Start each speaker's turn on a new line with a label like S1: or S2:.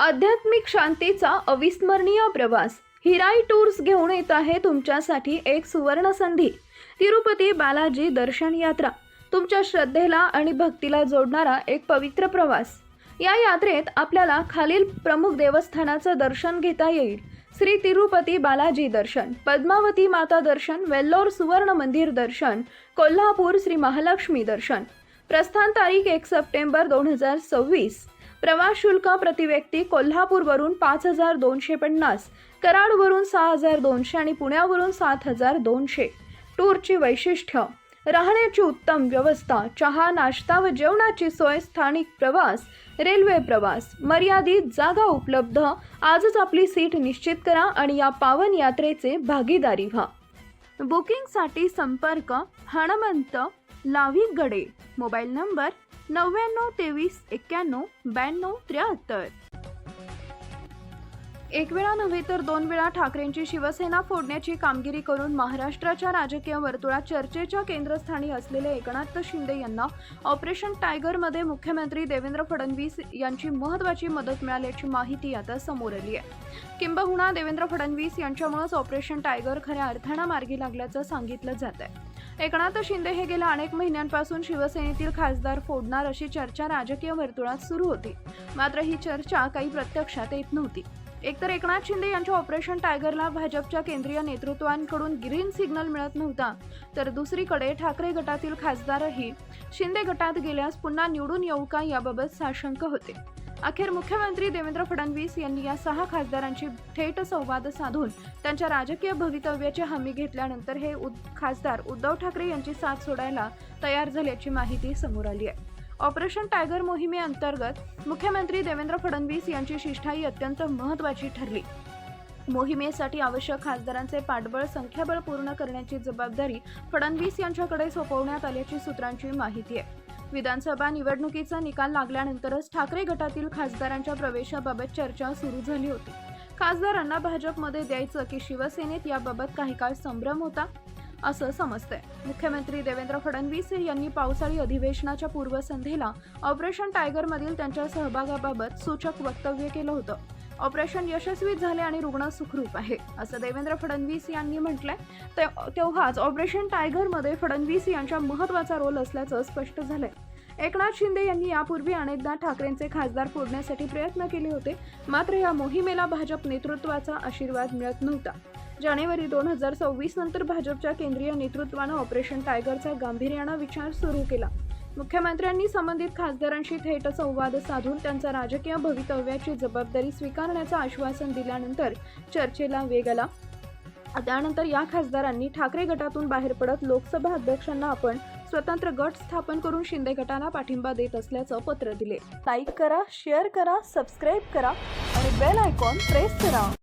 S1: आध्यात्मिक शांतीचा अविस्मरणीय प्रवास हिराई टूर्स घेऊन येत आहे तुमच्यासाठी एक सुवर्ण संधी। तिरुपती बालाजी दर्शन यात्रा तुमच्या श्रद्धेला आणि भक्तीला जोडणारा एक पवित्र प्रवास। या यात्रेत आपल्याला खालील प्रमुख देवस्थानाचं दर्शन घेता येईल: श्री तिरुपती बालाजी दर्शन, पद्मावती माता दर्शन, वेल्लोर सुवर्ण मंदिर दर्शन, कोल्हापूर श्री महालक्ष्मी दर्शन। प्रस्थान तारीख 1 सप्टेंबर 2026। प्रवास शुल्क प्रति व्यक्ती कोल्हापूरवरून 5250, कराडवरून 6200 आणि पुण्यावरून 7200। टूरची वैशिष्ट्य: राहण्याची उत्तम व्यवस्था, चहा नाश्ता व जेवणाची सोय, स्थानिक प्रवास, रेल्वे प्रवास, मर्यादित जागा उपलब्ध। आजच आपली सीट निश्चित करा आणि या पावन यात्रेचे भागीदारी व्हा। बुकिंगसाठी संपर्क हनुमंत लाविगडे, मोबाईल नंबर 99 23 91 92 73। एक वेळा नव्हे तर दोन वेळा ठाकरेंची शिवसेना फोडण्याची कामगिरी करून महाराष्ट्राच्या राजकीय वर्तुळात चर्चेच्या केंद्रस्थानी असलेले एकनाथ शिंदे यांना ऑपरेशन टायगरमध्ये मुख्यमंत्री देवेंद्र फडणवीस यांची महत्त्वाची मदत मिळाल्याची माहिती आता समोर आली आहे। किंबहुना देवेंद्र फडणवीस यांच्यामुळेच ऑपरेशन टायगर खऱ्या अर्थानं मार्गी लागल्याचं सांगितलं जात आहे। एकनाथ शिंदे हे गेल्या अनेक महिन्यांपासून शिवसेनेतील खासदार फोडणार अशी चर्चा राजकीय वर्तुळात सुरू होती, मात्र ही चर्चा काही प्रत्यक्षात येत नव्हती। एकतर एकनाथ शिंदे यांच्या ऑपरेशन टायगरला भाजपच्या केंद्रीय नेतृत्वांकडून ग्रीन सिग्नल मिळत नव्हता, तर दुसरीकडे ठाकरे गटातील खासदारही शिंदे गटात गेल्यास पुन्हा निवडून येऊ का याबाबत साशंक होते। अखेर मुख्यमंत्री देवेंद्र फडणवीस यांनी या 6 खासदारांची थेट संवाद साधून त्यांच्या राजकीय भवितव्याची हमी घेतल्यानंतर हे खासदार उद्धव ठाकरे यांची साथ सोडायला तयार झाल्याची माहिती समोर आली आहे। ऑपरेशन टायगर मोहिमेअंतर्गत मुख्यमंत्री देवेंद्र फडणवीस यांची शिष्टाई अत्यंत महत्त्वाची ठरली। मोहिमेसाठी आवश्यक खासदारांचे पाठबळ संख्याबळ पूर्ण करण्याची जबाबदारी फडणवीस यांच्याकडे सोपवण्यात आल्याची सूत्रांची माहिती आहे। विधानसभा निवडणुकीचा निकाल लागल्यानंतरच ठाकरे गटातील खासदारांच्या प्रवेशाबाबत चर्चा सुरू झाली होती। खासदारांना भाजपमध्ये द्यायचं की शिवसेनेत याबाबत काही काळ संभ्रम होता असं समजतंय। मुख्यमंत्री देवेंद्र फडणवीस यांनी पावसाळी अधिवेशनाच्या पूर्वसंध्येला ऑपरेशन टायगरमधील त्यांच्या सहभागाबाबत सूचक वक्तव्य केलं होतं। ऑपरेशन यशस्वी झाले आणि रुग्ण सुखरूप आहे असं देवेंद्र फडणवीस यांनी म्हटलंय। तेव्हाच ऑपरेशन टायगरमध्ये फडणवीस यांचा महत्त्वाचा रोल असल्याचं स्पष्ट झालंय। एकनाथ शिंदे यांनी यापूर्वी अनेकदा ठाकरेंचे खासदार फोडण्यासाठी प्रयत्न केले होते, मात्र या मोहिमेला भाजप नेतृत्वाचा आशीर्वाद मिळत नव्हता। जानेवारी 2026 नंतर भाजपच्या केंद्रीय नेतृत्वानं ऑपरेशन टायगरचा गांभीर्यानं विचार सुरू केला। मुख्यमंत्र्यांनी संबंधित खासदारांशी थेट संवाद साधून त्यांच्या राजकीय भवितव्याची जबाबदारी स्वीकारण्याचं आश्वासन दिल्यानंतर चर्चेला वेग आला। त्यानंतर या खासदारांनी ठाकरे गटातून बाहेर पडत लोकसभा अध्यक्षांना आपण स्वतंत्र गट स्थापन करून शिंदे गटाला पाठिंबा देत असल्याचं पत्र दिले। लाईक करा, शेअर करा, सबस्क्राईब करा आणि बेल आयकॉन प्रेस करा।